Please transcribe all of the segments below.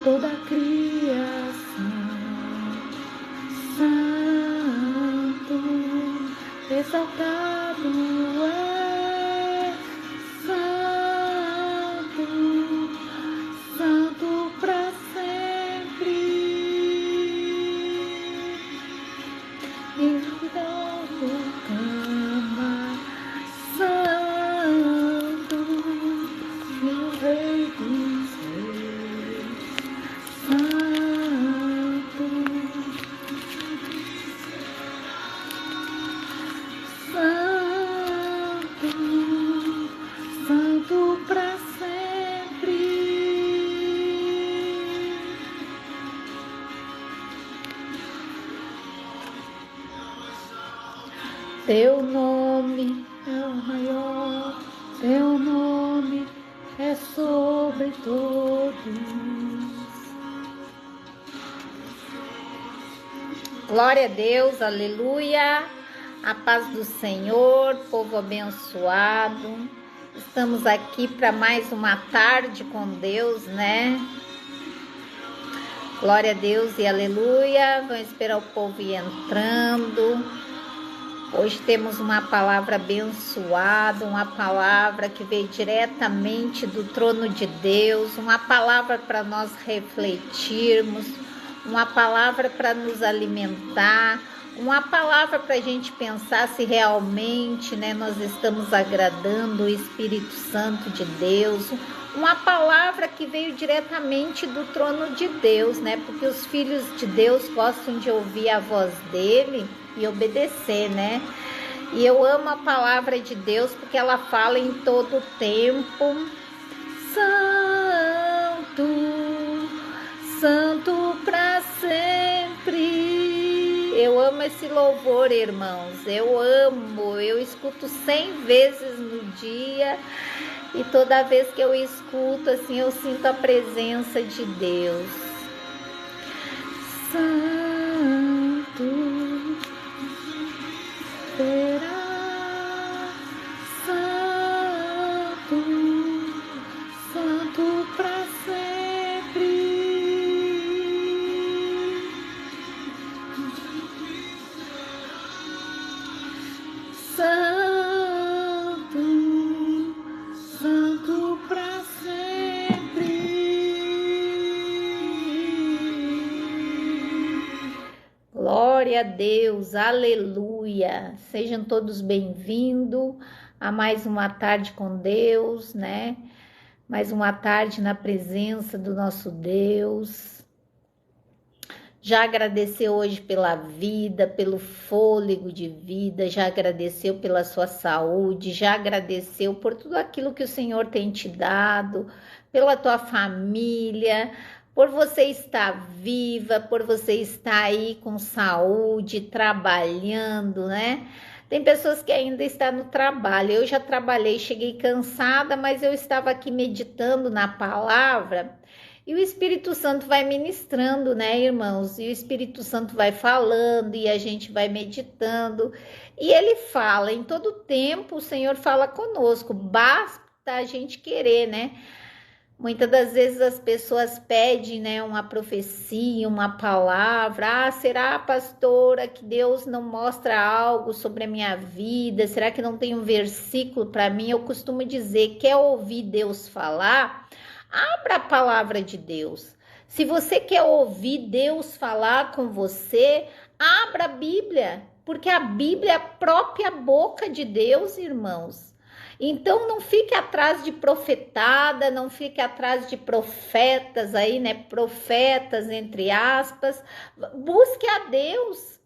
toda a criação. Santo, exaltado é, Santo, Santo para sempre. E todo cama, Santo, meu Rei dos Reis, Santo, Santo, Santo para sempre. Teu nome é o maior, teu nome é sobre todos. Glória a Deus, aleluia, a paz do Senhor, povo abençoado. Estamos aqui para mais uma tarde com Deus, né? Glória a Deus e aleluia. Vamos esperar o povo ir entrando. Hoje temos uma palavra abençoada, uma palavra que veio diretamente do trono de Deus, uma palavra para nós refletirmos, uma palavra para nos alimentar, uma palavra para a gente pensar se realmente, né, nós estamos agradando o Espírito Santo de Deus, uma palavra que veio diretamente do trono de Deus, né, porque os filhos de Deus gostam de ouvir a voz dele e obedecer, né? E eu amo a palavra de Deus porque ela fala em todo tempo. Santo, Santo para sempre. Eu amo esse louvor, irmãos. Eu amo. Eu escuto 100 vezes no dia e toda vez que eu escuto, assim, eu sinto a presença de Deus. Santo será, Santo, Santo para sempre. Santo, Santo para sempre. Glória a Deus, aleluia. Sejam todos bem-vindos a mais uma tarde com Deus, né? Mais uma tarde na presença do nosso Deus. Já agradeceu hoje pela vida, pelo fôlego de vida, já agradeceu pela sua saúde, já agradeceu por tudo aquilo que o Senhor tem te dado, pela tua família, por você estar viva, por você estar aí com saúde, trabalhando, né? Tem pessoas que ainda estão no trabalho. Eu já trabalhei, cheguei cansada, mas eu estava aqui meditando na palavra e o Espírito Santo vai ministrando, né, irmãos? E o Espírito Santo vai falando e a gente vai meditando. E ele fala, em todo tempo o Senhor fala conosco, basta a gente querer, né? Muitas das vezes as pessoas pedem, né, uma profecia, uma palavra. Ah, será, pastora, que Deus não mostra algo sobre a minha vida? Será que não tem um versículo para mim? Eu costumo dizer, quer ouvir Deus falar? Abra a palavra de Deus. Se você quer ouvir Deus falar com você, abra a Bíblia, porque a Bíblia é a própria boca de Deus, irmãos. Então não fique atrás de profetada, não fique atrás de profetas aí, né? Profetas, entre aspas. Busque a Deus.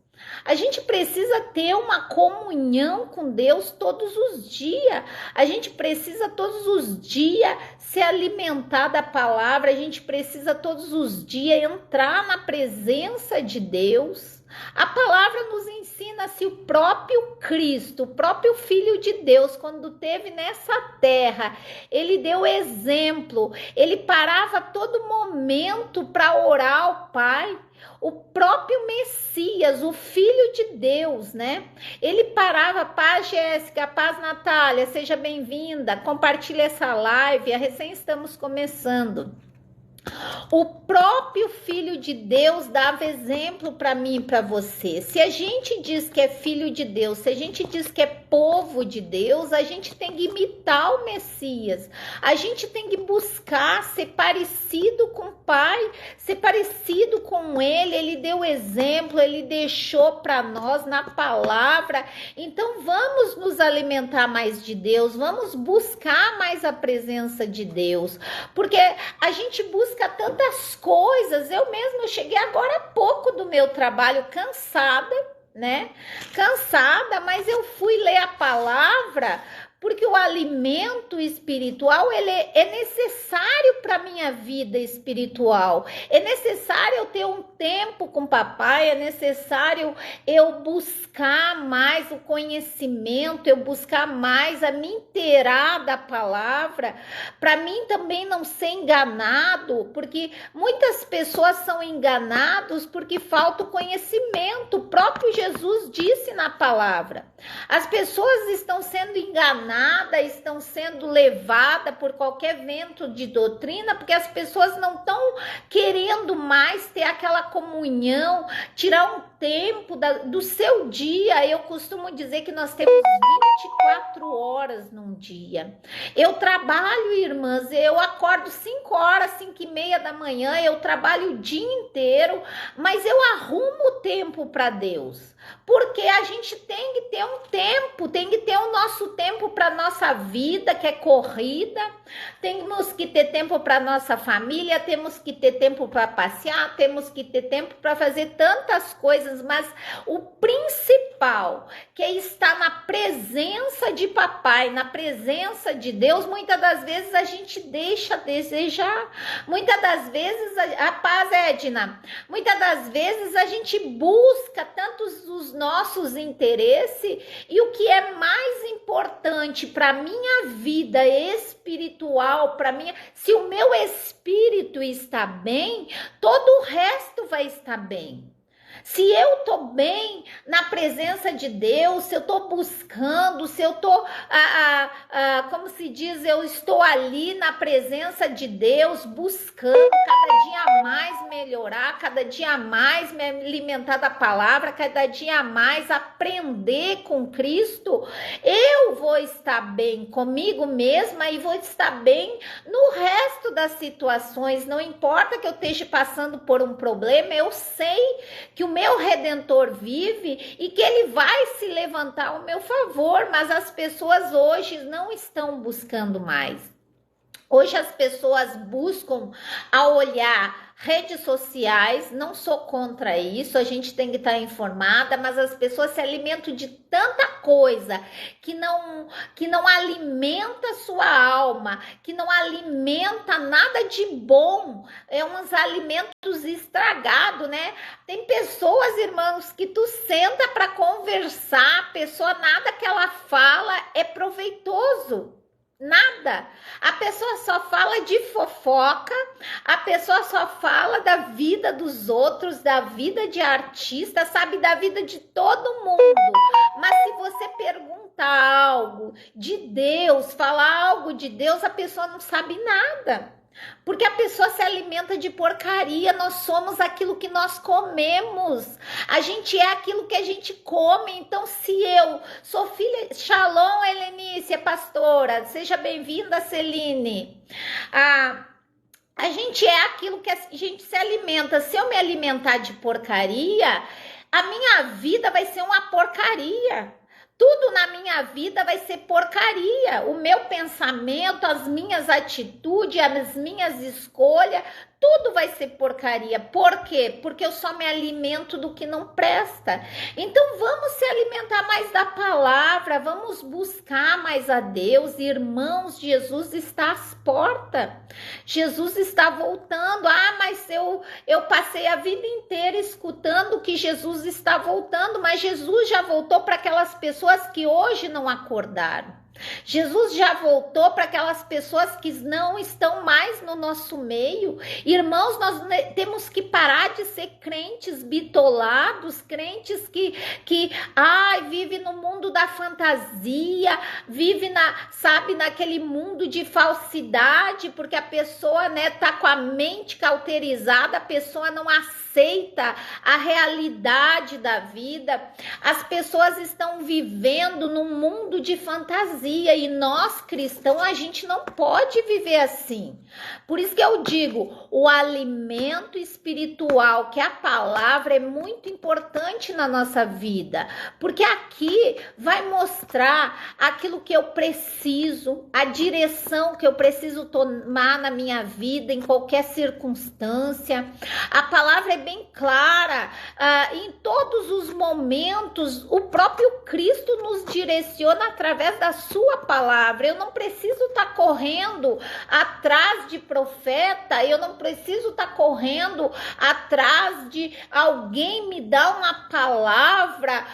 A gente precisa ter uma comunhão com Deus todos os dias. A gente precisa todos os dias se alimentar da palavra. A gente precisa todos os dias entrar na presença de Deus. A palavra nos ensina se o próprio Cristo, o próprio Filho de Deus, quando esteve nessa terra, ele deu exemplo, ele parava a todo momento para orar ao Pai. O próprio Messias, o Filho de Deus, né? Ele parava, paz Jéssica, paz Natália, seja bem-vinda, compartilha essa live, recém estamos começando. O próprio Filho de Deus dava exemplo para mim e para você. Se a gente diz que é filho de Deus, se a gente diz que é povo de Deus, a gente tem que imitar o Messias. A gente tem que buscar ser parecido com o Pai, ser parecido com Ele. Ele deu exemplo, Ele deixou para nós na palavra. Então vamos nos alimentar mais de Deus, vamos buscar mais a presença de Deus, porque a gente busca tantas coisas. Eu cheguei agora há pouco do meu trabalho cansada, né? Cansada, mas eu fui ler a palavra, porque o alimento espiritual ele é necessário para minha vida espiritual. É necessário eu ter um tempo com o papai, é necessário eu buscar mais o conhecimento, eu buscar mais a me inteirar da palavra, para mim também não ser enganado, porque muitas pessoas são enganados porque falta o conhecimento. O próprio Jesus disse na palavra. As pessoas estão sendo enganadas, estão sendo levadas por qualquer vento de doutrina, porque as pessoas não estão querendo mais ter aquela comunhão, tirar um tempo do seu dia. Eu costumo dizer que nós temos 24 horas num dia. Eu trabalho, irmãs, eu acordo 5 horas, 5:30 da manhã, eu trabalho o dia inteiro, mas eu arrumo tempo para Deus, porque a gente tem que ter um tempo, tem que ter o nosso tempo para nossa vida, que é corrida, temos que ter tempo para nossa família, temos que ter tempo para passear, temos que ter tempo para fazer tantas coisas, mas o principal, que é estar na presença de papai, na presença de Deus, muitas das vezes a gente deixa a desejar. Muitas das vezes, a paz, Edna, muitas das vezes a gente busca tantos os nossos interesses, e o que é mais importante para minha vida espiritual, para minha, se o meu espírito está bem, todo o resto vai estar bem. Se eu tô bem na presença de Deus, se eu tô buscando, se eu tô, como se diz, eu estou ali na presença de Deus, buscando cada dia mais melhorar, cada dia mais me alimentar da palavra, cada dia mais aprender com Cristo, eu vou estar bem comigo mesma e vou estar bem no resto das situações. Não importa que eu esteja passando por um problema, eu sei que o meu Redentor vive e que ele vai se levantar ao meu favor, mas as pessoas hoje não estão buscando mais. Hoje as pessoas buscam a olhar redes sociais, não sou contra isso, a gente tem que estar informada, mas as pessoas se alimentam de tanta coisa que não alimenta a sua alma, que não alimenta nada de bom, é uns alimentos estragados, né? Tem pessoas, irmãos, que tu senta para conversar, a pessoa, nada que ela fala é proveitoso. Nada. A pessoa só fala de fofoca, a pessoa só fala da vida dos outros, da vida de artista, sabe, da vida de todo mundo. Mas se você perguntar algo de Deus, falar algo de Deus, a pessoa não sabe nada. Porque a pessoa se alimenta de porcaria. Nós somos aquilo que nós comemos. A gente é aquilo que a gente come. Então, se eu sou filha... Shalom, Helenice, pastora. Seja bem-vinda, Celine. A gente é aquilo que a gente se alimenta. Se eu me alimentar de porcaria, a minha vida vai ser uma porcaria. Tudo na minha vida vai ser porcaria. O meu pensamento, as minhas atitudes, as minhas escolhas, tudo vai ser porcaria. Por quê? Porque eu só me alimento do que não presta. Então vamos se alimentar mais da palavra, vamos buscar mais a Deus. Irmãos, Jesus está às portas. Jesus está voltando. Mas eu passei a vida inteira escutando que Jesus está voltando, mas Jesus já voltou para aquelas pessoas que hoje não acordaram. Jesus já voltou para aquelas pessoas que não estão mais no nosso meio. Irmãos, nós temos que parar de ser crentes bitolados, crentes que vive no mundo da fantasia, vive naquele mundo de falsidade, porque a pessoa, né, tá com a mente cauterizada, a pessoa não aceita a realidade da vida. As pessoas estão vivendo num mundo de fantasia e nós cristãos, a gente não pode viver assim. Por isso que eu digo, o alimento espiritual, que é a palavra, é muito importante na nossa vida, porque aqui vai mostrar aquilo que eu preciso, a direção que eu preciso tomar na minha vida, em qualquer circunstância. A palavra é bem clara, em todos os momentos, o próprio Cristo nos direciona através da sua palavra. Eu não preciso estar correndo atrás de profeta, eu não preciso estar correndo atrás de alguém me dar uma palavra,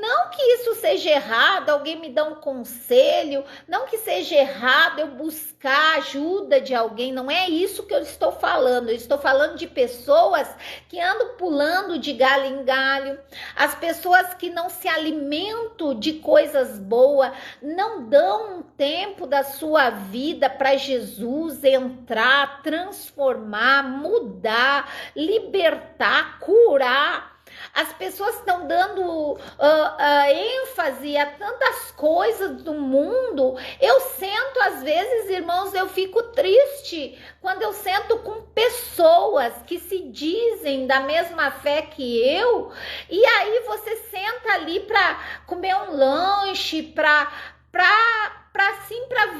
não que isso seja errado, alguém me dá um conselho, não que seja errado eu buscar ajuda de alguém, não é isso que eu estou falando. Eu estou falando de pessoas que andam pulando de galho em galho, as pessoas que não se alimentam de coisas boas, não dão um tempo da sua vida para Jesus entrar, transformar, mudar, libertar, curar. As pessoas estão dando ênfase a tantas coisas do mundo. Eu sento, às vezes, irmãos, eu fico triste quando eu sento com pessoas que se dizem da mesma fé que eu, e aí você senta ali para comer um lanche, para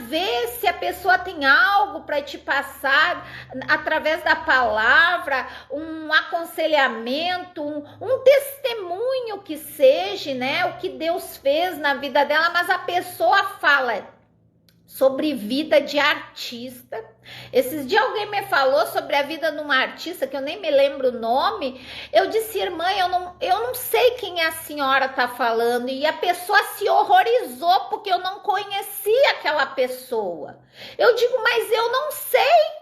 ver se a pessoa tem algo para te passar através da palavra, um aconselhamento, um testemunho que seja, né? O que Deus fez na vida dela, mas a pessoa fala sobre vida de artista. Esses dias alguém me falou sobre a vida de uma artista, que eu nem me lembro o nome. Eu disse, irmã, eu não sei quem a senhora tá falando. E a pessoa se horrorizou porque eu não conhecia aquela pessoa. Eu digo, mas eu não sei.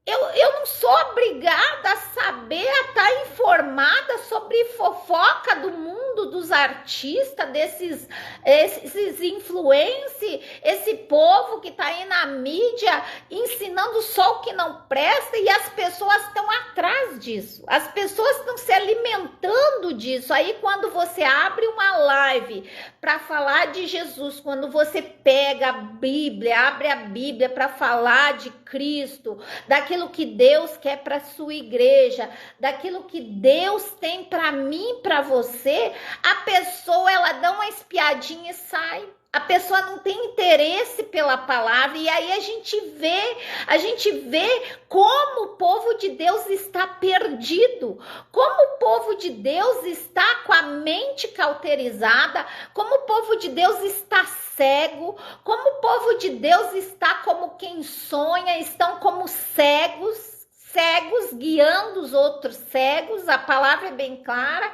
Eu não sou obrigada a saber, a estar informada sobre fofoca do mundo dos artistas, esses influencers, esse povo que está aí na mídia ensinando só o que não presta, e as pessoas estão atrás disso. As pessoas estão se alimentando disso. Aí quando você abre uma live para falar de Jesus, quando você pega a Bíblia, abre a Bíblia para falar de Cristo, daquilo que Deus quer para sua igreja, daquilo que Deus tem para mim, para você, a pessoa, ela dá uma espiadinha e sai. A pessoa não tem interesse pela palavra, e aí a gente vê como o povo de Deus está perdido, como o povo de Deus está com a mente cauterizada, como o povo de Deus está cego, como o povo de Deus está como quem sonha, estão como cegos guiando os outros cegos. A palavra é bem clara,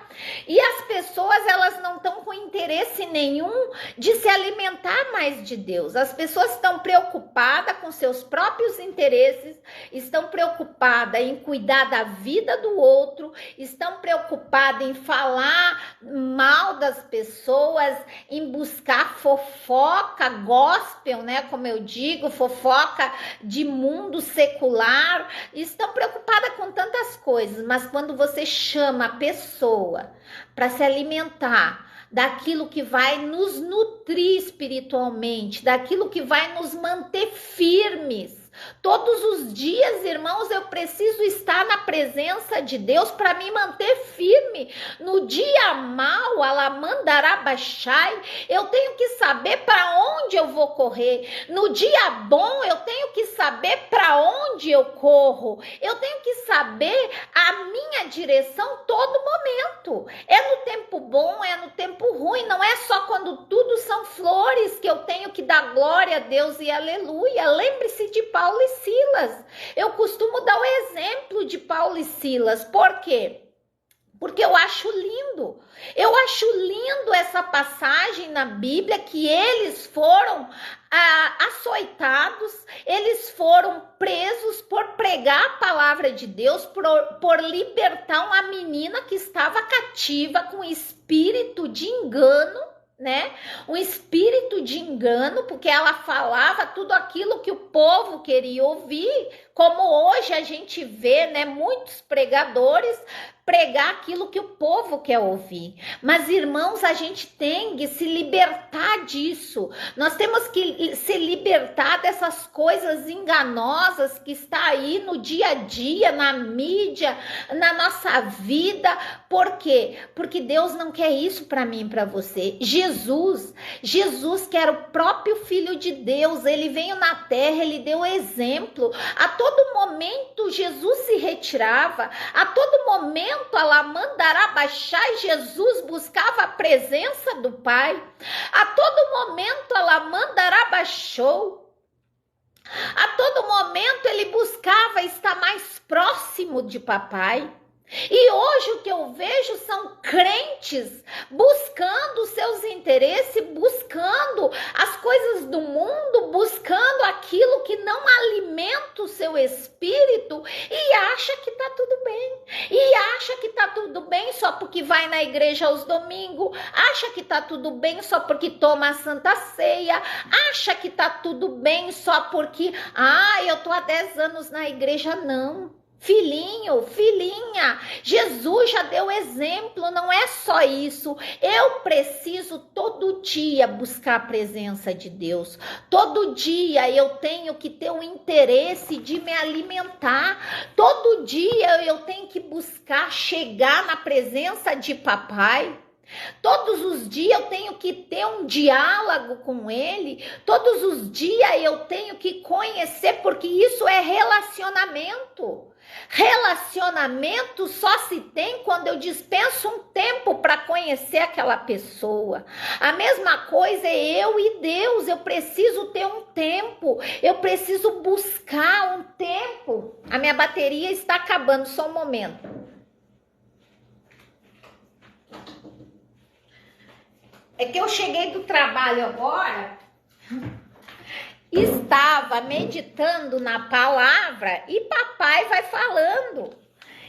e as pessoas, elas não estão com interesse nenhum de se alimentar mais de Deus. As pessoas estão preocupadas com seus próprios interesses, estão preocupadas em cuidar da vida do outro, estão preocupadas em falar mal das pessoas, em buscar fofoca gospel, né, como eu digo, fofoca de mundo secular, estão preocupada com tantas coisas, mas quando você chama a pessoa para se alimentar daquilo que vai nos nutrir espiritualmente, daquilo que vai nos manter firmes, todos os dias, irmãos, eu preciso estar na presença de Deus para me manter firme. No dia mau, alamandarabachai, eu tenho que saber para onde eu vou correr. No dia bom, eu tenho que saber para onde eu corro. Eu tenho que saber a minha direção todo momento. É no tempo bom, é no tempo ruim. Não é só quando tudo são flores que eu tenho que dar glória a Deus e aleluia. Lembre-se de Paulo e Silas. Eu costumo dar o exemplo de Paulo e Silas. Por quê? porque eu acho lindo. Eu acho lindo essa passagem na Bíblia que eles foram açoitados, eles foram presos por pregar a palavra de Deus, por libertar uma menina que estava cativa com espírito de engano, né? Um espírito de engano, porque ela falava tudo aquilo que o povo queria ouvir, como hoje a gente vê, né? Muitos pregadores pregar aquilo que o povo quer ouvir. Mas, irmãos, a gente tem que se libertar disso. Nós temos que se libertar dessas coisas enganosas que está aí no dia a dia, na mídia, na nossa vida. Por quê? Porque Deus não quer isso para mim e para você. Jesus, que era o próprio Filho de Deus, ele veio na terra, ele deu exemplo. A todo momento Jesus se retirava, a todo momento Alamandarabachai, Jesus buscava a presença do Pai. A todo momento Alamandarabachou. A todo momento ele buscava estar mais próximo de papai. E hoje o que eu vejo são crentes buscando seus interesses, buscando as coisas do mundo, buscando aquilo que não alimenta o seu espírito e acha que tá tudo bem. E acha que tá tudo bem só porque vai na igreja aos domingos, acha que tá tudo bem só porque toma a Santa Ceia, acha que tá tudo bem só porque, eu tô há 10 anos na igreja, não. Filhinho, filhinha, Jesus já deu exemplo, não é só isso. Eu preciso todo dia buscar a presença de Deus. Todo dia eu tenho que ter o interesse de me alimentar. Todo dia eu tenho que buscar chegar na presença de papai. Todos os dias eu tenho que ter um diálogo com ele. Todos os dias eu tenho que conhecer, porque isso é relacionamento. Relacionamento só se tem quando eu dispenso um tempo para conhecer aquela pessoa. A mesma coisa é eu e Deus. Eu preciso ter um tempo. Eu preciso buscar um tempo. A minha bateria está acabando, só um momento. É que eu cheguei do trabalho agora, estava meditando na palavra e papai vai falando.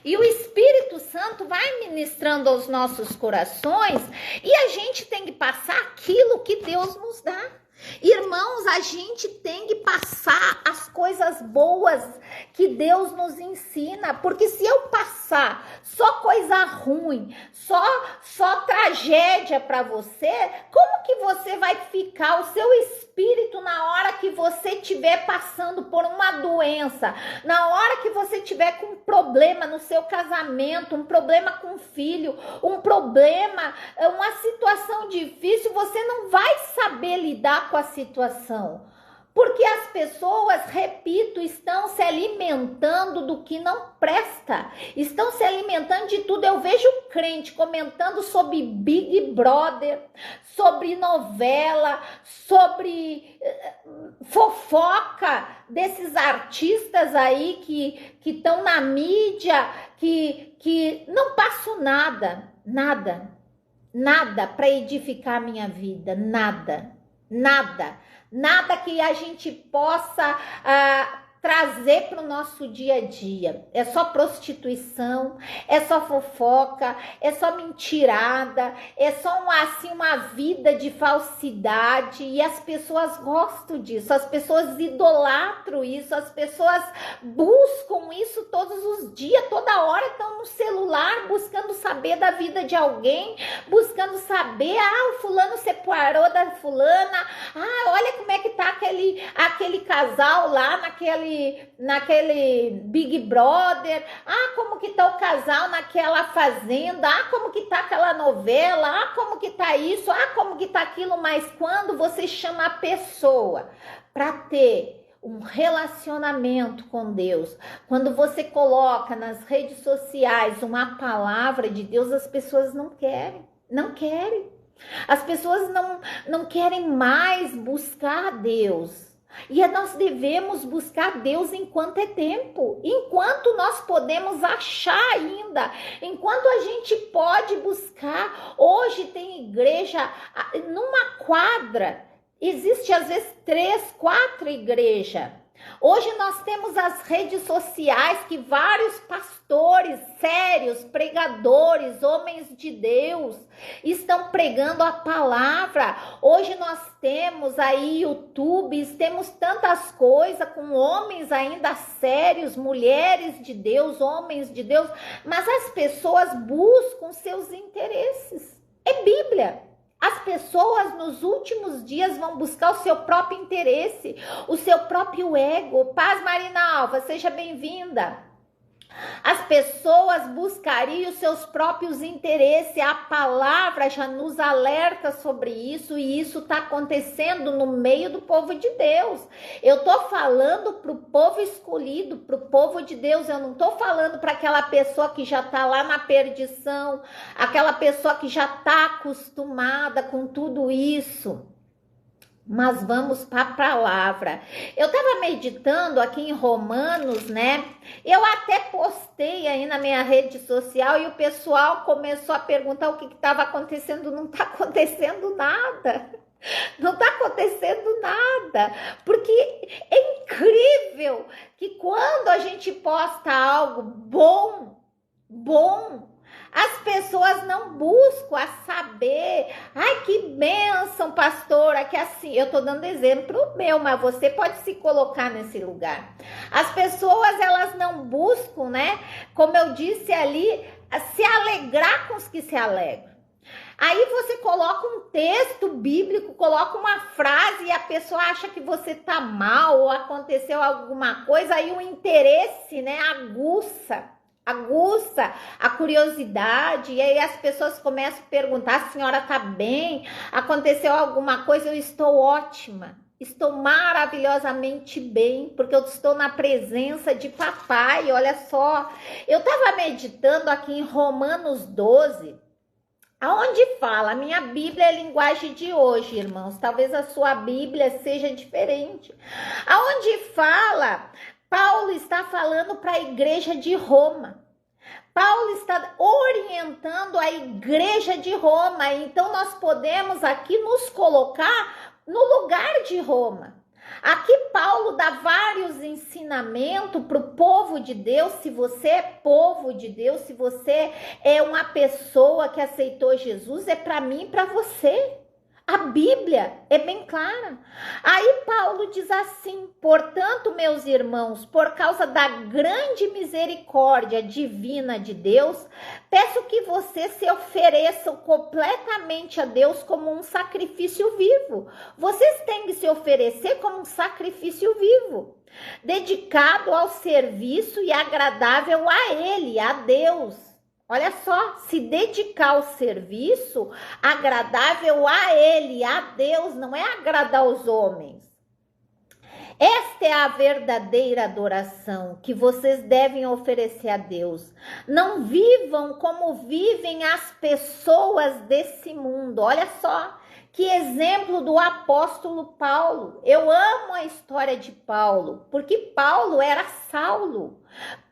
E o Espírito Santo vai ministrando aos nossos corações e a gente tem que passar aquilo que Deus nos dá. Irmãos, a gente tem que passar as coisas boas que Deus nos ensina, porque se eu passar só coisa ruim, só tragédia para você, como que você vai ficar, o seu espírito, na hora que você estiver passando por uma doença, na hora que você estiver com um problema no seu casamento, um problema com o filho, um problema, uma situação difícil, você não vai saber lidar com a situação. Porque as pessoas, repito, estão se alimentando do que não presta. Estão se alimentando de tudo. Eu vejo crente comentando sobre Big Brother, sobre novela, sobre fofoca desses artistas aí que estão na mídia, que não passo nada para edificar a minha vida, nada que a gente possa trazer para o nosso dia a dia. É só prostituição, é só fofoca, é só mentirada, é só uma vida de falsidade, e as pessoas gostam disso, as pessoas idolatram isso, as pessoas buscam isso todos os dias, toda hora estão no celular buscando saber da vida de alguém, buscando saber, o fulano separou da fulana, olha como é que tá aquele casal lá naquele Big Brother, como que tá o casal naquela fazenda, como que tá aquela novela, como que tá isso, como que tá aquilo. Mas quando você chama a pessoa para ter um relacionamento com Deus, quando você coloca nas redes sociais uma palavra de Deus, as pessoas não querem. As pessoas não querem mais buscar a Deus. E nós devemos buscar Deus enquanto é tempo, enquanto nós podemos achar ainda, enquanto a gente pode buscar. Hoje tem igreja numa quadra, existe às vezes 3, 4 igrejas. Hoje nós temos as redes sociais que vários pastores sérios, pregadores, homens de Deus estão pregando a palavra. Hoje nós temos aí YouTube, temos tantas coisas com homens ainda sérios, mulheres de Deus, homens de Deus, mas as pessoas buscam seus interesses. É Bíblia. As pessoas nos últimos dias vão buscar o seu próprio interesse, o seu próprio ego. Paz, Marina Alva, seja bem-vinda. As pessoas buscariam os seus próprios interesses. A palavra já nos alerta sobre isso, e isso está acontecendo no meio do povo de Deus. Eu estou falando para o povo escolhido, para o povo de Deus. Eu não estou falando para aquela pessoa que já está lá na perdição, aquela pessoa que já está acostumada com tudo isso. Mas vamos para a palavra. Eu estava meditando aqui em Romanos, né? Eu até postei aí na minha rede social e o pessoal começou a perguntar o que estava acontecendo. Não está acontecendo nada. Não está acontecendo nada. Porque é incrível que quando a gente posta algo bom, as pessoas não buscam a saber. Ai, que bênção, pastora, que assim, eu tô dando exemplo meu, mas você pode se colocar nesse lugar. As pessoas, elas não buscam, né? Como eu disse ali, se alegrar com os que se alegram. Aí você coloca um texto bíblico, coloca uma frase e a pessoa acha que você tá mal ou aconteceu alguma coisa, aí o interesse, né, aguça a curiosidade, e aí as pessoas começam a perguntar: a senhora tá bem? Aconteceu alguma coisa? Eu estou ótima, estou maravilhosamente bem, porque eu estou na presença de papai. Olha só, eu estava meditando aqui em Romanos 12, aonde fala, a minha Bíblia é a linguagem de hoje, irmãos, talvez a sua Bíblia seja diferente, aonde fala, Paulo está falando para a igreja de Roma. Paulo está orientando a igreja de Roma. Então nós podemos aqui nos colocar no lugar de Roma. Aqui Paulo dá vários ensinamentos para o povo de Deus. Se você é povo de Deus, se você é uma pessoa que aceitou Jesus, é para mim e para você. A Bíblia é bem clara. Aí Paulo diz assim: portanto, meus irmãos, por causa da grande misericórdia divina de Deus, peço que vocês se ofereçam completamente a Deus como um sacrifício vivo. Vocês têm que se oferecer como um sacrifício vivo, dedicado ao serviço e agradável a Ele, a Deus. Olha só, se dedicar ao serviço agradável a Ele, a Deus, não é agradar os homens. Esta é a verdadeira adoração que vocês devem oferecer a Deus. Não vivam como vivem as pessoas desse mundo. Olha só, que exemplo do apóstolo Paulo. Eu amo a história de Paulo, porque Paulo era Saulo.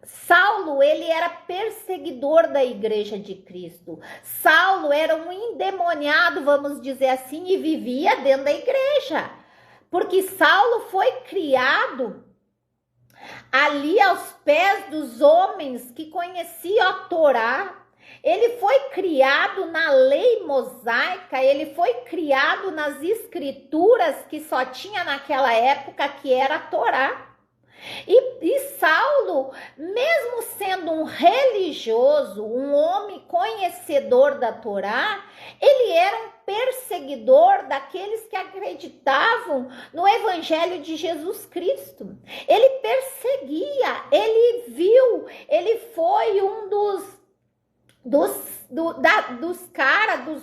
Saulo, ele era perseguidor da igreja de Cristo. Saulo era um endemoniado, vamos dizer assim, e vivia dentro da igreja. Porque Saulo foi criado ali aos pés dos homens que conheciam a Torá. Ele foi criado na lei mosaica, ele foi criado nas escrituras que só tinha naquela época, que era a Torá. E Saulo, mesmo sendo um religioso, um homem conhecedor da Torá, ele era um perseguidor daqueles que acreditavam no Evangelho de Jesus Cristo. Ele perseguia, ele viu, ele foi um dos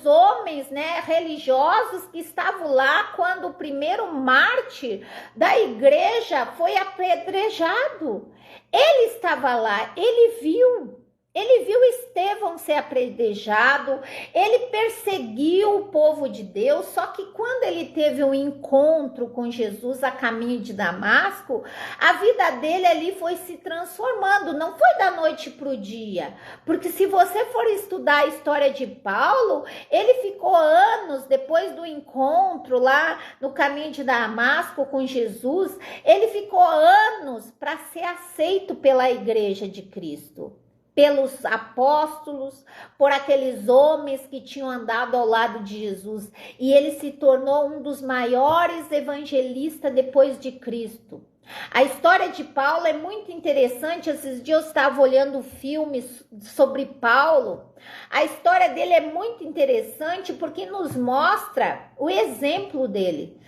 homens, né, religiosos que estavam lá quando o primeiro mártir da igreja foi apedrejado. Ele estava lá, ele viu, Ele viu Estevão ser apedrejado, ele perseguiu o povo de Deus, só que quando ele teve um encontro com Jesus a caminho de Damasco, a vida dele ali foi se transformando, não foi da noite para o dia, porque se você for estudar a história de Paulo, ele ficou anos depois do encontro lá no caminho de Damasco com Jesus, ele ficou anos para ser aceito pela igreja de Cristo, pelos apóstolos, por aqueles homens que tinham andado ao lado de Jesus. E ele se tornou um dos maiores evangelistas depois de Cristo. A história de Paulo é muito interessante. Esses dias eu estava olhando filmes sobre Paulo. A história dele é muito interessante porque nos mostra o exemplo dele.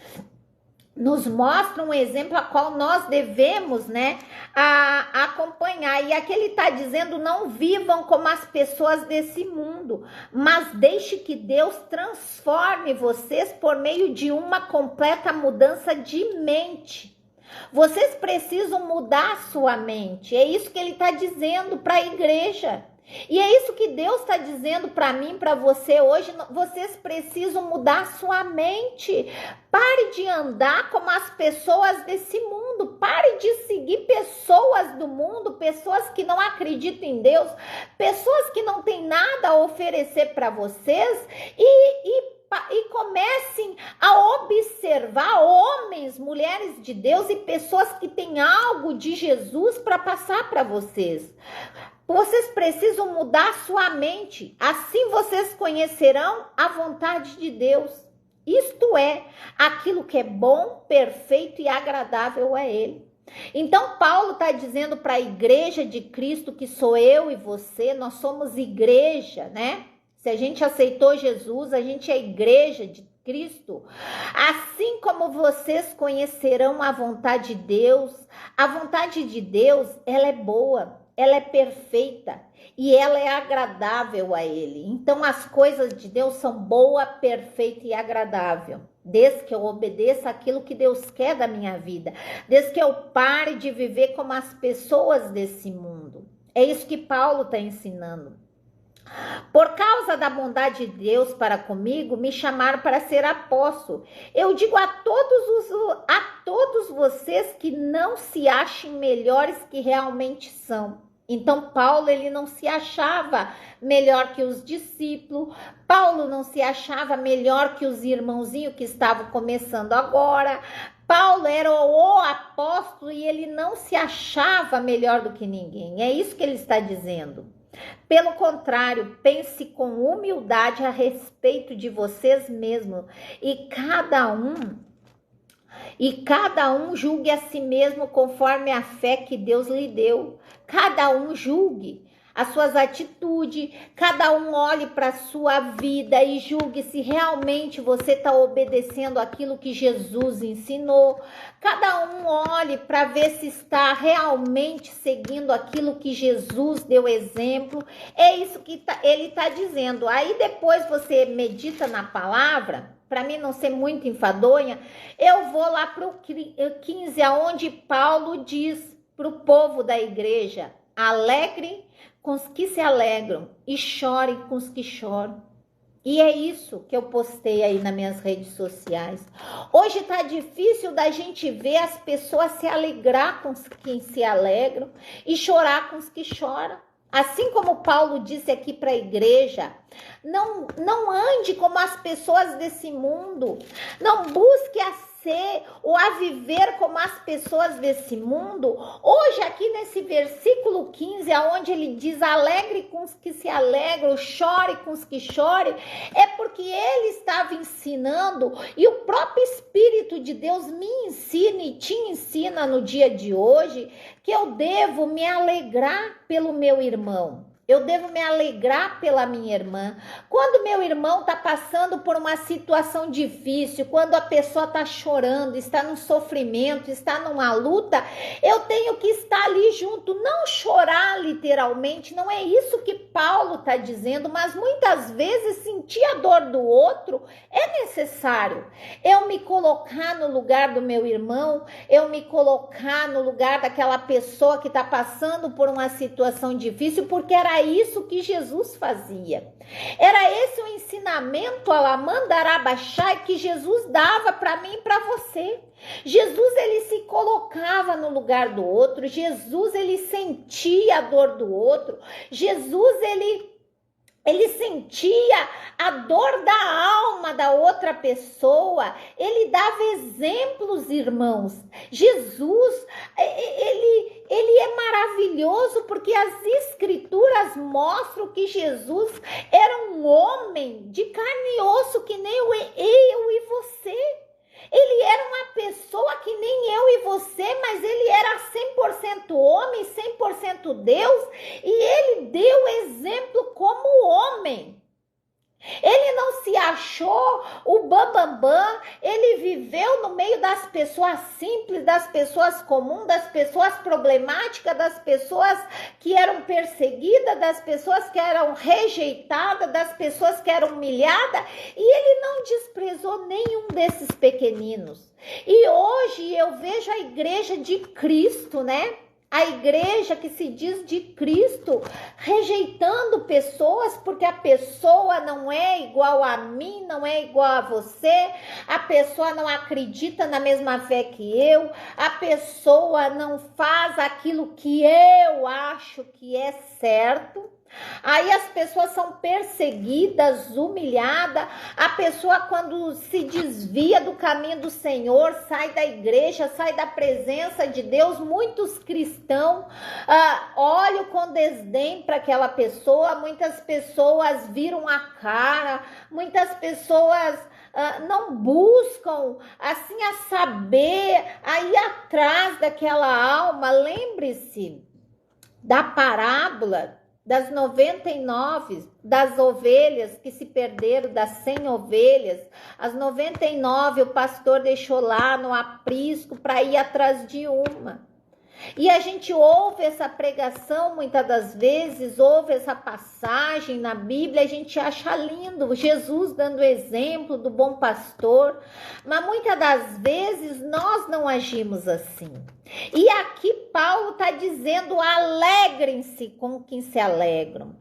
Nos mostra um exemplo a qual nós devemos, né, acompanhar. E aqui ele está dizendo: não vivam como as pessoas desse mundo, mas deixe que Deus transforme vocês por meio de uma completa mudança de mente. Vocês precisam mudar a sua mente. É isso que ele está dizendo para a igreja. E é isso que Deus está dizendo para mim, para você hoje. Vocês precisam mudar sua mente. Pare de andar como as pessoas desse mundo. Pare de seguir pessoas do mundo, pessoas que não acreditam em Deus, pessoas que não têm nada a oferecer para vocês e comecem a observar homens, mulheres de Deus e pessoas que têm algo de Jesus para passar para vocês. Vocês precisam mudar sua mente, assim vocês conhecerão a vontade de Deus. Isto é, aquilo que é bom, perfeito e agradável a Ele. Então Paulo está dizendo para a igreja de Cristo, que sou eu e você, nós somos igreja, né? Se a gente aceitou Jesus, a gente é a igreja de Cristo. Assim como vocês conhecerão a vontade de Deus, a vontade de Deus, ela é boa, ela é perfeita e ela é agradável a Ele. Então as coisas de Deus são boa, perfeita e agradável. Desde que eu obedeça aquilo que Deus quer da minha vida. Desde que eu pare de viver como as pessoas desse mundo. É isso que Paulo está ensinando. Por causa da bondade de Deus para comigo, me chamaram para ser apóstolo. Eu digo a todos vocês que não se achem melhores que realmente são. Então Paulo, ele não se achava melhor que os discípulos. Paulo não se achava melhor que os irmãozinhos que estavam começando agora. Paulo era o apóstolo e ele não se achava melhor do que ninguém. É isso que ele está dizendo. Pelo contrário, pense com humildade a respeito de vocês mesmos e cada um julgue a si mesmo conforme a fé que Deus lhe deu. Cada um julgue as suas atitudes, cada um olhe para a sua vida e julgue se realmente você está obedecendo aquilo que Jesus ensinou. Cada um olhe para ver se está realmente seguindo aquilo que Jesus deu exemplo. É isso que ele está dizendo. Aí depois você medita na palavra. Para mim não ser muito enfadonha, eu vou lá para o 15, onde Paulo diz para o povo da igreja: alegre com os que se alegram e chore com os que choram. E é isso que eu postei aí nas minhas redes sociais. Hoje tá difícil da gente ver as pessoas se alegrar com os que se alegram e chorar com os que choram. Assim como Paulo disse aqui para a igreja, não ande como as pessoas desse mundo, não busque a ser ou a viver como as pessoas desse mundo. Hoje aqui nesse versículo 15, onde ele diz: alegre com os que se alegram, chore com os que chorem, é porque ele estava ensinando e o próprio Espírito de Deus me ensina e te ensina no dia de hoje que eu devo me alegrar pelo meu irmão. Eu devo me alegrar pela minha irmã. Quando meu irmão está passando por uma situação difícil, quando a pessoa está chorando, está num sofrimento, está numa luta, eu tenho que estar ali junto. Não chorar literalmente, não é isso que Paulo Paulo está dizendo, mas muitas vezes sentir a dor do outro é necessário. Eu me colocar no lugar do meu irmão, eu me colocar no lugar daquela pessoa que está passando por uma situação difícil, porque era isso que Jesus fazia. Era esse o ensinamento, Alamandarabachai, que Jesus dava para mim e para você. Jesus, ele se colocava no lugar do outro. Jesus, ele sentia a dor do outro. Jesus, ele sentia a dor da alma da outra pessoa. Ele dava exemplos, irmãos. Jesus, ele é maravilhoso, porque as escrituras mostram que Jesus era um homem de carne e osso, que nem eu e você. Ele era uma pessoa que nem eu e você, mas ele era 100% homem, 100% Deus, e ele deu exemplo como homem. Ele não se achou o bambambam, ele viveu no meio das pessoas simples, das pessoas comuns, das pessoas problemáticas, das pessoas que eram perseguidas, das pessoas que eram rejeitadas, das pessoas que eram humilhadas, e ele não desprezou nenhum desses pequeninos. E hoje eu vejo a igreja de Cristo, né? A igreja que se diz de Cristo, rejeitando pessoas, porque a pessoa não é igual a mim, não é igual a você, a pessoa não acredita na mesma fé que eu, a pessoa não faz aquilo que eu acho que é certo. Aí as pessoas são perseguidas, humilhadas. A pessoa, quando se desvia do caminho do Senhor, sai da igreja, sai da presença de Deus. Muitos cristãos olham com desdém para aquela pessoa. Muitas pessoas viram a cara. Muitas pessoas não buscam assim a saber, a ir atrás daquela alma. Lembre-se da parábola das 99 das ovelhas que se perderam, das 100 ovelhas. As 99 o pastor deixou lá no aprisco para ir atrás de uma. E a gente ouve essa pregação muitas das vezes, ouve essa passagem na Bíblia, a gente acha lindo, Jesus dando exemplo do bom pastor, mas muitas das vezes nós não agimos assim. E aqui Paulo está dizendo: alegrem-se com quem se alegram.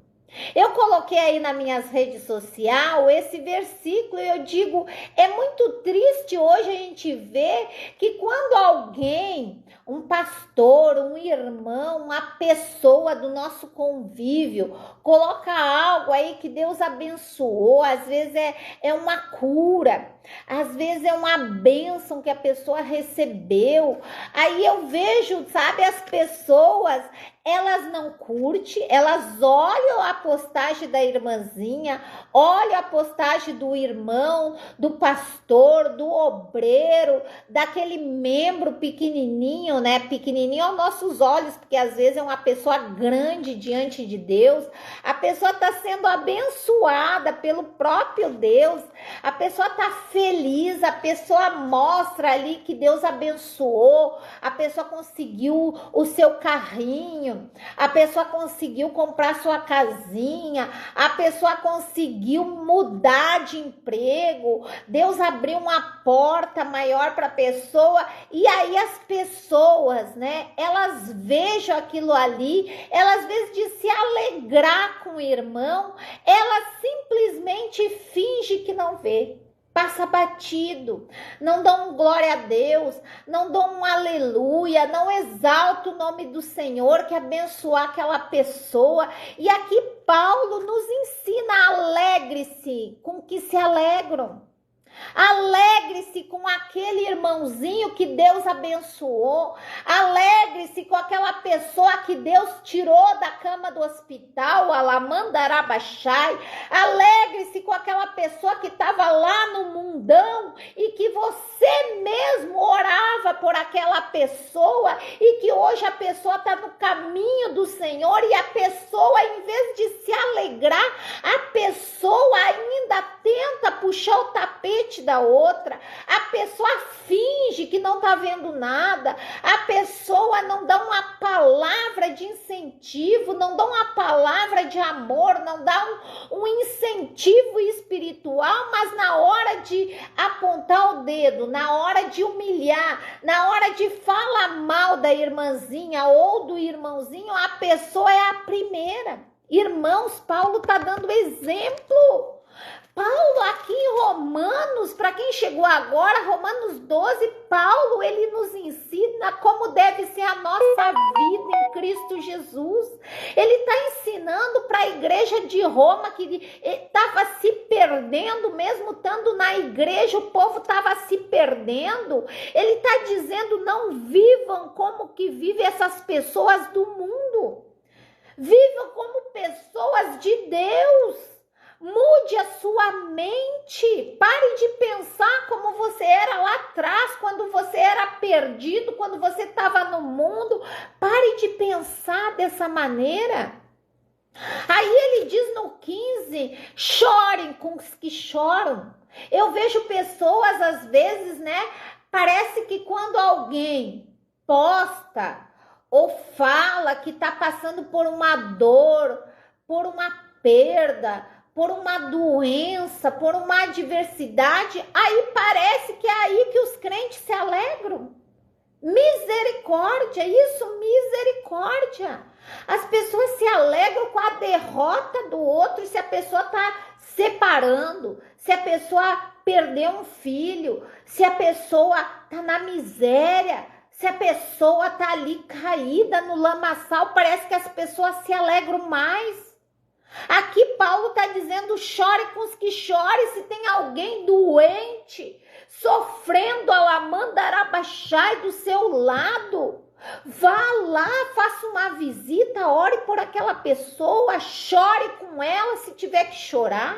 Eu coloquei aí nas minhas redes sociais esse versículo e eu digo, é muito triste hoje a gente ver que quando alguém, um pastor, um irmão, uma pessoa do nosso convívio, coloca algo aí que Deus abençoou, às vezes é uma cura, às vezes é uma bênção que a pessoa recebeu, aí eu vejo, sabe, as pessoas, elas não curtem, elas olham a postagem da irmãzinha, olham a postagem do irmão, do pastor, do obreiro, daquele membro pequenininho, né? Pequenininho aos nossos olhos, porque às vezes é uma pessoa grande diante de Deus. A pessoa está sendo abençoada pelo próprio Deus, a pessoa está feliz, a pessoa mostra ali que Deus abençoou, a pessoa conseguiu o seu carrinho, a pessoa conseguiu comprar sua casinha, a pessoa conseguiu mudar de emprego, Deus abriu uma porta maior para a pessoa, e aí as pessoas, né, elas vejam aquilo ali, elas, às vezes, de se alegrar com o irmão, elas simplesmente fingem que não vê. Passa batido, não dão glória a Deus, não dão um aleluia, não exalta o nome do Senhor, que abençoar aquela pessoa. E aqui Paulo nos ensina: alegre-se com que se alegram. Alegre-se com aquele irmãozinho que Deus abençoou. Alegre-se com aquela pessoa que Deus tirou da cama do hospital, Alamandarabachai. Alegre-se com aquela pessoa que estava lá no mundão e que você mesmo orava por aquela pessoa e que hoje a pessoa está no caminho do Senhor, e a pessoa, em vez de se alegrar, a pessoa ainda tenta puxar o tapete da outra, a pessoa finge que não tá vendo nada, a pessoa não dá uma palavra de incentivo, não dão uma palavra de amor, não dão um incentivo espiritual, mas na hora de apontar o dedo, na hora de humilhar, na hora de falar mal da irmãzinha ou do irmãozinho, a pessoa é a primeira. Irmãos, Paulo está dando exemplo. Paulo aqui em Romanos, para quem chegou agora, Romanos 12, Paulo, ele nos ensina como deve ser a nossa vida em Cristo Jesus. Ele está ensinando para a igreja de Roma, que estava se perdendo, mesmo estando na igreja, o povo estava se perdendo. Ele está dizendo, não vivam como que vivem essas pessoas do mundo. Vivam como pessoas de Deus. Mude a sua mente, pare de pensar como você era lá atrás, quando você era perdido, quando você estava no mundo. Pare de pensar dessa maneira. Aí ele diz no 15, chorem com os que choram. Eu vejo pessoas às vezes, né, parece que quando alguém posta ou fala que está passando por uma dor, por uma perda, por uma doença, por uma adversidade, aí parece que é aí que os crentes se alegram. Misericórdia, isso, misericórdia. As pessoas se alegram com a derrota do outro, se a pessoa está separando, se a pessoa perdeu um filho, se a pessoa está na miséria, se a pessoa está ali caída no lamaçal, parece que as pessoas se alegram mais. Aqui Paulo está dizendo, chore com os que chorem. Se tem alguém doente, sofrendo, alamandarabachai do seu lado, vá lá, faça uma visita, ore por aquela pessoa, chore com ela se tiver que chorar.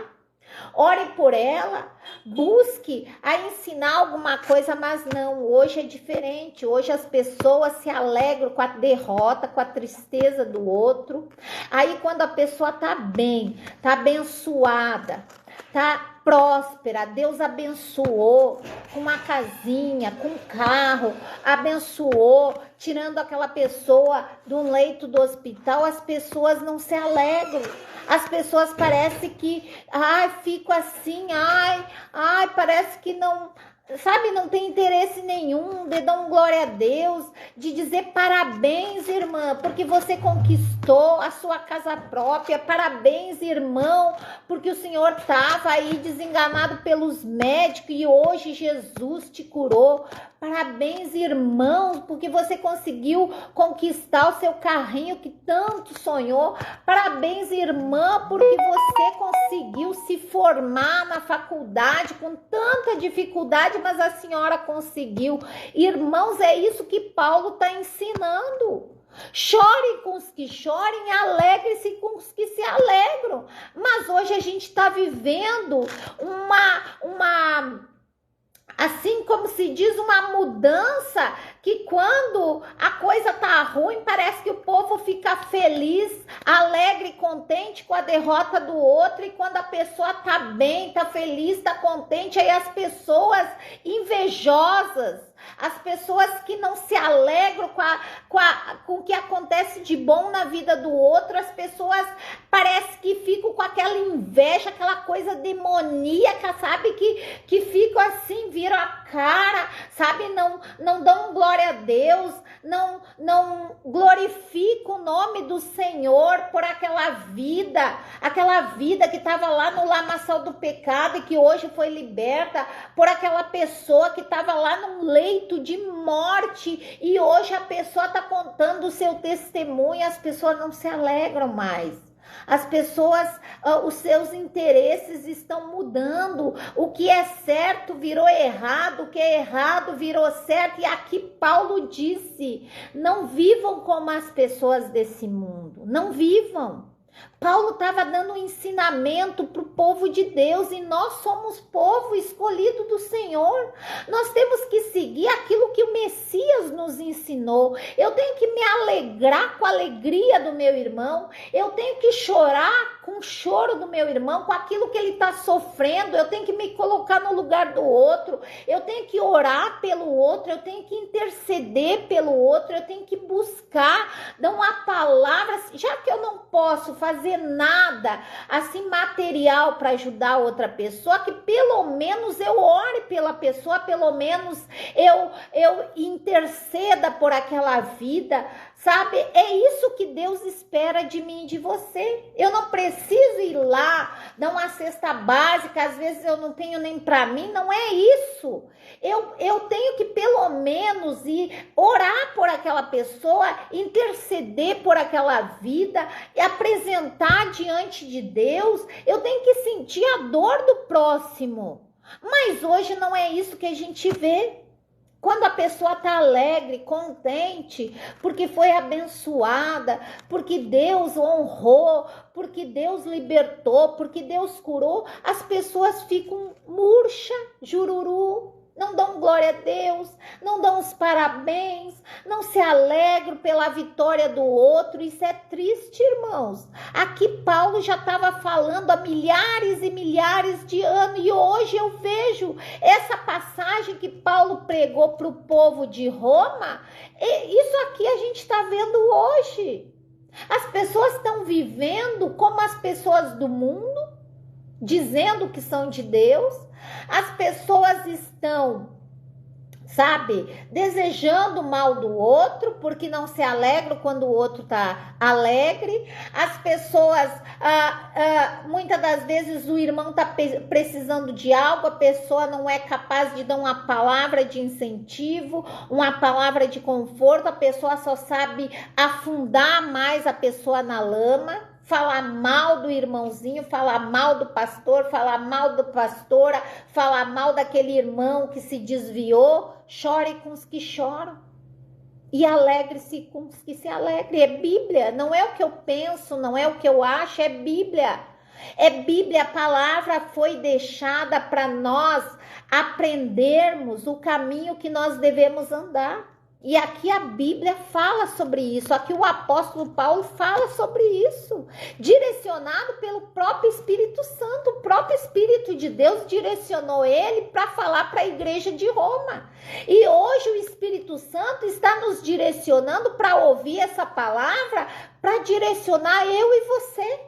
Ore por ela, busque a ensinar alguma coisa, mas não, hoje é diferente. Hoje as pessoas se alegram com a derrota, com a tristeza do outro. Aí quando a pessoa tá bem, tá abençoada, tá próspera, Deus abençoou com uma casinha, com um carro, abençoou, tirando aquela pessoa do leito do hospital, as pessoas não se alegram. As pessoas parecem que, fico assim, parece que não, sabe, não tem interesse nenhum de dar glória a Deus, de dizer parabéns, irmã, porque você conquistou a sua casa própria, parabéns, irmão, porque o Senhor estava aí desenganado pelos médicos e hoje Jesus te curou. Parabéns, irmão, porque você conseguiu conquistar o seu carrinho que tanto sonhou. Parabéns, irmã, porque você conseguiu se formar na faculdade com tanta dificuldade, mas a senhora conseguiu. Irmãos, é isso que Paulo está ensinando. Chore com os que chorem, alegre-se com os que se alegram. Mas hoje a gente está vivendo assim como se diz, uma mudança, que quando a coisa tá ruim, parece que o povo fica feliz, alegre e contente com a derrota do outro, e quando a pessoa tá bem, tá feliz, tá contente, aí as pessoas invejosas, as pessoas que não se alegram com o que acontece de bom na vida do outro, as pessoas parece que ficam com aquela inveja, aquela coisa demoníaca, sabe? Que ficam assim, viram a cara, sabe? Não dão glória a Deus, não glorificam o nome do Senhor por aquela vida que estava lá no lamaçal do pecado e que hoje foi liberta, por aquela pessoa que estava lá num leito de morte e hoje a pessoa está contando o seu testemunho, as pessoas não se alegram mais. As pessoas, os seus interesses estão mudando. O que é certo virou errado, o que é errado virou certo. E aqui Paulo disse, não vivam como as pessoas desse mundo, não vivam. Paulo estava dando um ensinamento para o povo de Deus e nós somos povo escolhido do Senhor. Nós temos que seguir aquilo que o Messias nos ensinou. Eu tenho que me alegrar com a alegria do meu irmão. Eu tenho que chorar com o choro do meu irmão, com aquilo que ele está sofrendo. Eu tenho que me colocar no lugar do outro, eu tenho que orar pelo outro, eu tenho que interceder pelo outro, eu tenho que buscar, dar uma palavra, já que eu não posso fazer nada assim material para ajudar outra pessoa, que pelo menos eu ore pela pessoa, pelo menos eu interceda por aquela vida, sabe? É isso que Deus espera de mim e de você. Eu não preciso ir lá, dar uma cesta básica, às vezes eu não tenho nem para mim, não é isso. Eu tenho que pelo menos ir orar por aquela pessoa, interceder por aquela vida e apresentar diante de Deus. Eu tenho que sentir a dor do próximo. Mas hoje não é isso que a gente vê. Quando a pessoa está alegre, contente, porque foi abençoada, porque Deus honrou, porque Deus libertou, porque Deus curou, as pessoas ficam murcha, jururu, não dão glória a Deus, não dão os parabéns, não se alegram pela vitória do outro. Isso é triste, irmãos. Aqui Paulo já estava falando há milhares e milhares de anos, e hoje eu vejo essa passagem que Paulo pregou para o povo de Roma. Isso aqui a gente está vendo hoje. As pessoas estão vivendo como as pessoas do mundo, dizendo que são de Deus. As pessoas estão, sabe, desejando o mal do outro, porque não se alegram quando o outro está alegre. As pessoas, muitas das vezes o irmão está precisando de algo, a pessoa não é capaz de dar uma palavra de incentivo, uma palavra de conforto, a pessoa só sabe afundar mais a pessoa na lama. Falar mal do irmãozinho, falar mal do pastor, falar mal da pastora, falar mal daquele irmão que se desviou. Chore com os que choram e alegre-se com os que se alegrem. É Bíblia, não é o que eu penso, não é o que eu acho, é Bíblia. É Bíblia, a palavra foi deixada para nós aprendermos o caminho que nós devemos andar. E aqui a Bíblia fala sobre isso, aqui o apóstolo Paulo fala sobre isso, direcionado pelo próprio Espírito Santo. O próprio Espírito de Deus direcionou ele para falar para a igreja de Roma. E hoje o Espírito Santo está nos direcionando para ouvir essa palavra, para direcionar eu e você,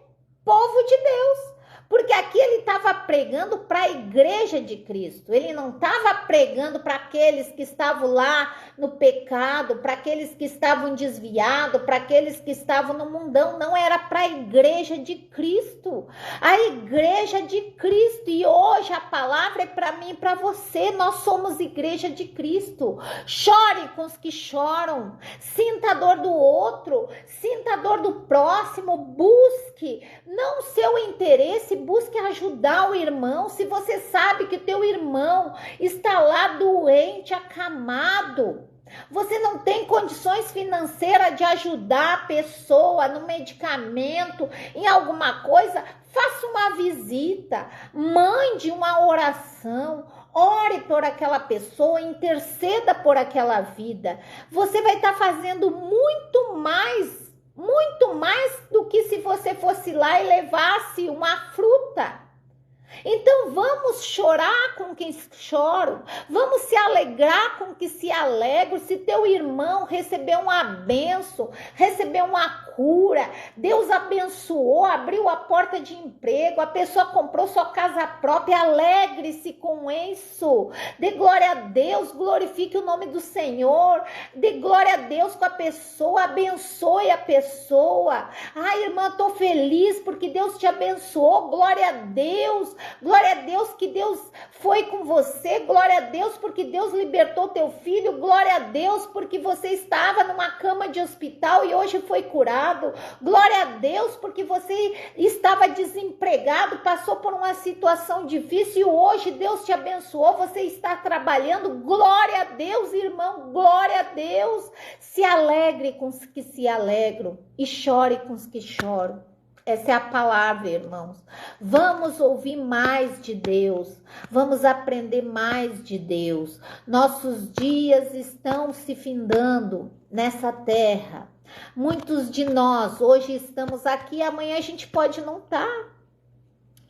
povo de Deus. Porque aqui ele estava pregando para a igreja de Cristo. Ele não estava pregando para aqueles que estavam lá no pecado, para aqueles que estavam desviados, para aqueles que estavam no mundão. Não, era para a igreja de Cristo. A igreja de Cristo. E hoje a palavra é para mim e para você. Nós somos igreja de Cristo. Chore com os que choram. Sinta a dor do outro. Sinta a dor do próximo. Busque não o seu interesse, busque ajudar o irmão. Se você sabe que o teu irmão está lá doente, acamado, você não tem condições financeiras de ajudar a pessoa no medicamento, em alguma coisa, faça uma visita, mande uma oração, ore por aquela pessoa, interceda por aquela vida. Você vai estar fazendo muito mais do que se você fosse lá e levasse uma fruta. Então vamos chorar com quem choram, vamos se alegrar com quem se alegram. Se teu irmão recebeu uma bênção, recebeu uma cura, Deus abençoou, abriu a porta de emprego, a pessoa comprou sua casa própria, alegre-se com isso, dê glória a Deus, glorifique o nome do Senhor, dê glória a Deus com a pessoa, abençoe a pessoa. Ai, irmã, tô feliz porque Deus te abençoou, glória a Deus que Deus foi com você, glória a Deus porque Deus libertou teu filho, glória a Deus porque você estava numa cama de hospital e hoje foi curado, glória a Deus porque você estava desempregado, passou por uma situação difícil e hoje Deus te abençoou, você está trabalhando, glória a Deus, irmão, glória a Deus. Se alegre com os que se alegram e chore com os que choram. Essa é a palavra, irmãos. Vamos ouvir mais de Deus. Vamos aprender mais de Deus. Nossos dias estão se findando nessa terra. Muitos de nós hoje estamos aqui, amanhã a gente pode não estar.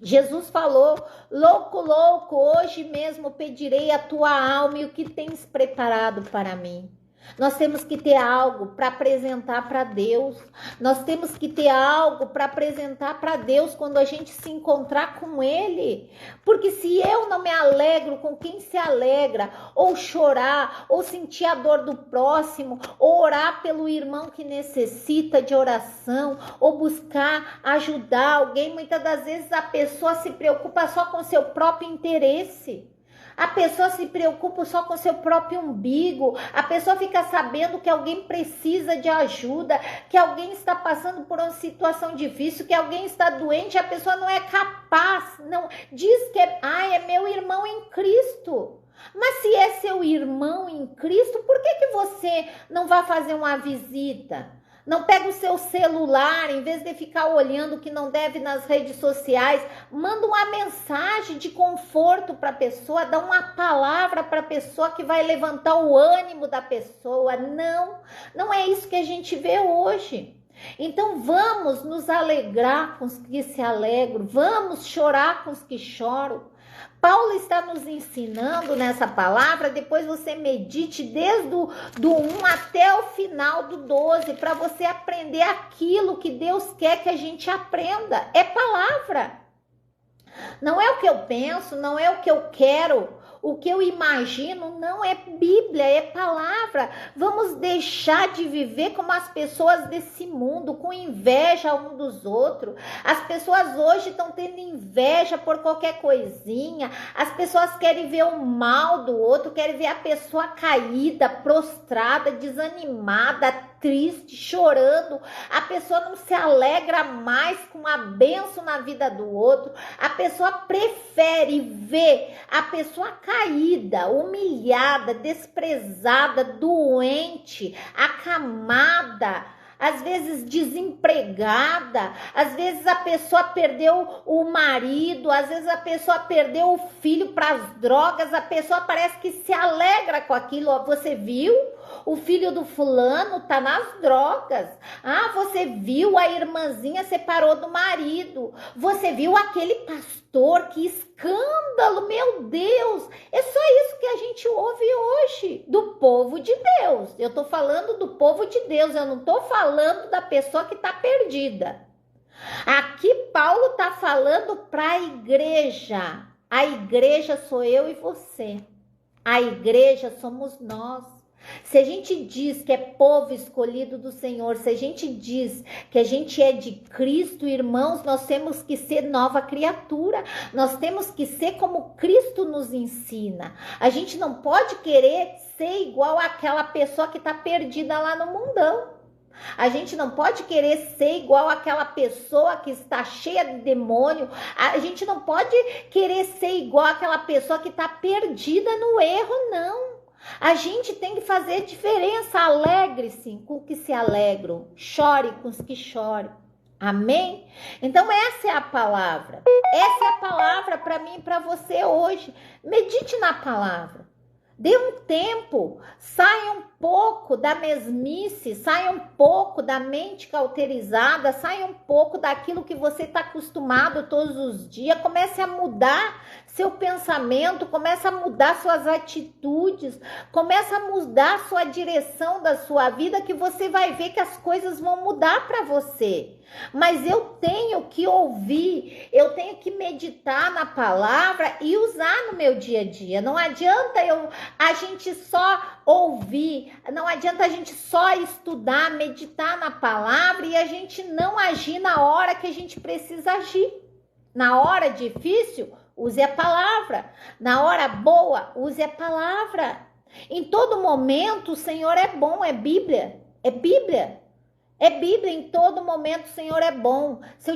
Jesus falou, louco, louco, hoje mesmo pedirei a tua alma e o que tens preparado para mim. Nós temos que ter algo para apresentar para Deus. Nós temos que ter algo para apresentar para Deus quando a gente se encontrar com Ele. Porque se eu não me alegro com quem se alegra, ou chorar, ou sentir a dor do próximo, ou orar pelo irmão que necessita de oração, ou buscar ajudar alguém, muitas das vezes a pessoa se preocupa só com seu próprio interesse. A pessoa se preocupa só com seu próprio umbigo, a pessoa fica sabendo que alguém precisa de ajuda, que alguém está passando por uma situação difícil, que alguém está doente, a pessoa não é capaz, não diz que é meu irmão em Cristo. Mas se é seu irmão em Cristo, por que você não vai fazer uma visita? Não pega o seu celular, em vez de ficar olhando o que não deve nas redes sociais, manda uma mensagem de conforto para a pessoa, dá uma palavra para a pessoa que vai levantar o ânimo da pessoa. Não é isso que a gente vê hoje. Então vamos nos alegrar com os que se alegram, vamos chorar com os que choram. Paulo está nos ensinando nessa palavra, depois você medite desde do 1 até o final do 12, para você aprender aquilo que Deus quer que a gente aprenda. É palavra. Não é o que eu penso, não é o que eu quero, o que eu imagino, não é Bíblia, é palavra. Vamos deixar de viver como as pessoas desse mundo, com inveja um dos outros. As pessoas hoje estão tendo inveja por qualquer coisinha. As pessoas querem ver o mal do outro, querem ver a pessoa caída, prostrada, desanimada, triste, chorando. A pessoa não se alegra mais com a bênção na vida do outro. A pessoa prefere ver a pessoa caída, humilhada, desprezada, doente, acamada, às vezes desempregada, às vezes a pessoa perdeu o marido, às vezes a pessoa perdeu o filho para as drogas, a pessoa parece que se alegra com aquilo. Ó, você viu? O filho do fulano tá nas drogas. Ah, você viu? A irmãzinha separou do marido. Você viu aquele pastor? Que escândalo, meu Deus! É só isso que a gente ouve hoje do povo de Deus. Eu tô falando do povo de Deus, eu não tô falando da pessoa que tá perdida. Aqui Paulo tá falando para a igreja. A igreja sou eu e você. A igreja somos nós. Se a gente diz que é povo escolhido do Senhor, se a gente diz que a gente é de Cristo, irmãos, nós temos que ser nova criatura, nós temos que ser como Cristo nos ensina. A gente não pode querer ser igual àquela pessoa que está perdida lá no mundão. A gente não pode querer ser igual àquela pessoa que está cheia de demônio. A gente não pode querer ser igual àquela pessoa que está perdida no erro, não. A gente tem que fazer diferença. Alegre-se com os que se alegram, chore com os que choram. Amém? Então essa é a palavra. Essa é a palavra para mim e para você hoje. Medite na palavra. Dê um tempo, saia um pouco da mesmice, saia um pouco da mente cauterizada, saia um pouco daquilo que você está acostumado todos os dias, comece a mudar seu pensamento, comece a mudar suas atitudes, comece a mudar sua direção da sua vida, que você vai ver que as coisas vão mudar para você. Mas eu tenho que ouvir, eu tenho que meditar na palavra e usar no meu dia a dia. Não adianta a gente só ouvir, não adianta a gente só estudar, meditar na palavra e a gente não agir na hora que a gente precisa agir. Na hora difícil, use a palavra. Na hora boa, use a palavra. Em todo momento, o Senhor é bom, é Bíblia. É Bíblia. É Bíblia, em todo momento o Senhor é bom. Se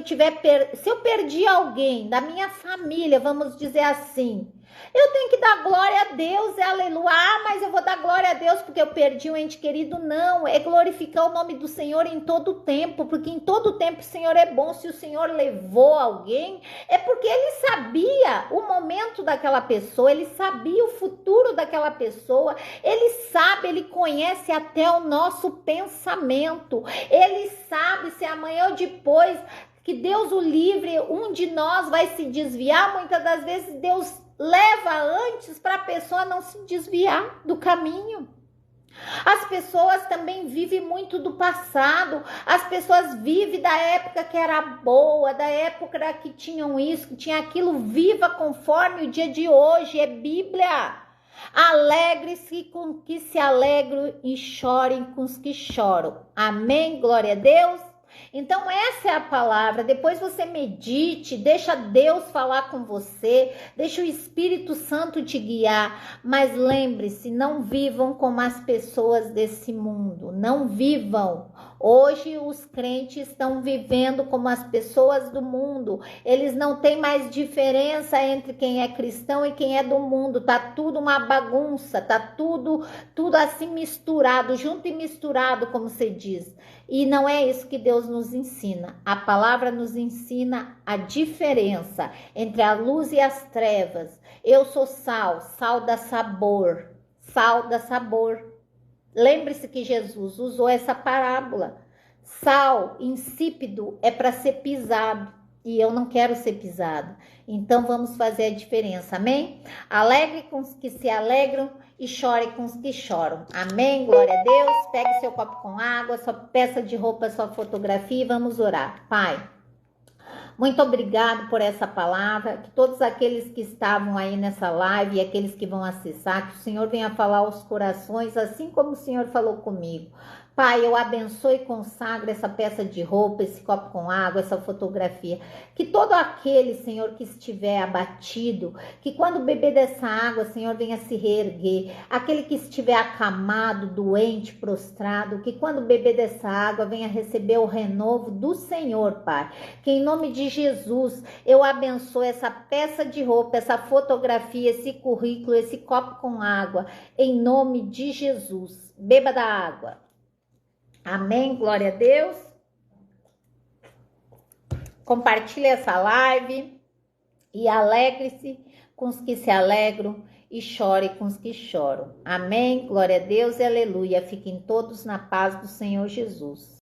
eu perdi alguém da minha família, vamos dizer assim, Eu tenho que dar glória a Deus, aleluia. Ah, mas eu vou dar glória a Deus porque eu perdi um ente querido. Não, é glorificar o nome do Senhor em todo o tempo, porque em todo o tempo o Senhor é bom. Se o Senhor levou alguém, é porque Ele sabia o momento daquela pessoa, Ele sabia o futuro daquela pessoa, Ele sabe, Ele conhece até o nosso pensamento, Ele sabe se amanhã ou depois, que Deus o livre, um de nós vai se desviar. Muitas das vezes Deus leva antes para a pessoa não se desviar do caminho. As pessoas também vivem muito do passado, as pessoas vivem da época que era boa, da época que tinham isso, que tinha aquilo. Viva conforme o dia de hoje, é Bíblia. Alegre-se com os que se alegram e chorem com os que choram. Amém? Glória a Deus. Então essa é a palavra. Depois você medite, deixa Deus falar com você, deixa o Espírito Santo te guiar, mas lembre-se, não vivam como as pessoas desse mundo, não vivam. Hoje os crentes estão vivendo como as pessoas do mundo, eles não têm mais diferença entre quem é cristão e quem é do mundo, tá tudo uma bagunça, tá tudo assim misturado, junto e misturado, como se diz. E não é isso que Deus nos ensina. A palavra nos ensina a diferença entre a luz e as trevas. Eu sou sal, sal dá sabor, sal dá sabor. Lembre-se que Jesus usou essa parábola. Sal insípido é para ser pisado. E eu não quero ser pisado. Então vamos fazer a diferença, amém? Alegre com os que se alegram e chore com os que choram. Amém? Glória a Deus. Pegue seu copo com água, sua peça de roupa, sua fotografia e vamos orar. Pai, muito obrigado por essa palavra, que todos aqueles que estavam aí nessa live e aqueles que vão acessar, que o Senhor venha falar aos corações, assim como o Senhor falou comigo. Pai, eu abençoo e consagro essa peça de roupa, esse copo com água, essa fotografia. Que todo aquele, Senhor, que estiver abatido, que quando beber dessa água, Senhor, venha se reerguer. Aquele que estiver acamado, doente, prostrado, que quando beber dessa água, venha receber o renovo do Senhor, Pai. Que em nome de Jesus, eu abençoo essa peça de roupa, essa fotografia, esse currículo, esse copo com água. Em nome de Jesus. Beba da água. Amém, glória a Deus. Compartilhe essa live e alegre-se com os que se alegram e chore com os que choram. Amém, glória a Deus e aleluia. Fiquem todos na paz do Senhor Jesus.